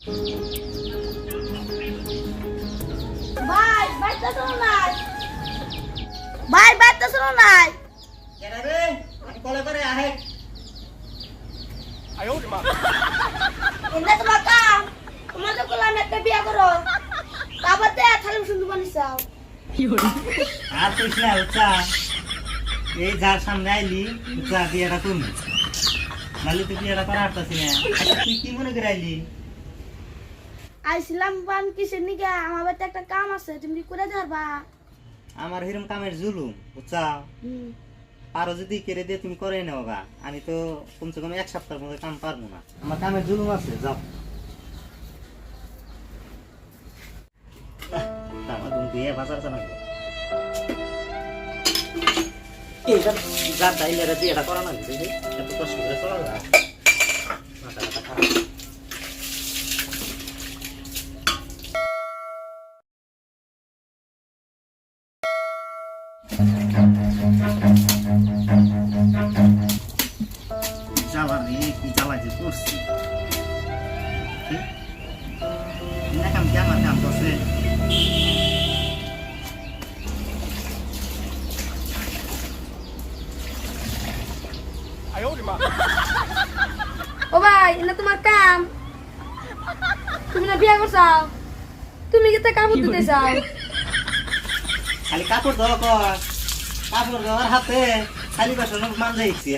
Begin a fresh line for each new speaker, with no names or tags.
ভাই বাইতে শোনো নাই ভাই বাইতে শোনো নাই
কেন রে আমি কলে করে আহে
এনে তোমার কাম তোমার তো কলাম একটা বিয়া করো তারপর তে থালি সুন্দর বানিয়েছাও
আর কইছ না উচ্চা এই যার সামনে আইলি উচ্চা বিয়েটা করবি নালি তো বিয়েটা করা হাঁটতাছি না আচ্ছা তুই কি মনে করে আইলি
আইছিলাম বান কিসের নিগা আমার বাড়িতে একটা কাম আছে তুমি করে ধরবা
আমার হিরম কামের জুলুম উচ্চা আরো যদি কেড়ে দিয়ে তুমি করে নেও গা আমি তো কমসে কম এক সপ্তাহের মধ্যে কাম পারবো না আমার কামের জুলুম আছে যাও টাকা তুমি দিয়ে বাজার চালাবো এইটা যার দাইলেরা দিয়ে এটা করা না বুঝলি এত কষ্ট করে চলা যায় মাথা ব্যথা খারাপ জ্বালা রে কি জ্বালা যে করছি না কাম কি আমার কাম করছে
ও ভাই এনে তোমার কাম তুমি না বিয়া করছাও তুমি কি তা কাম করতে চাও
খালি কাপড় ধরো কর কাপড় ধরার হাতে খালি বাসন মান যাইছি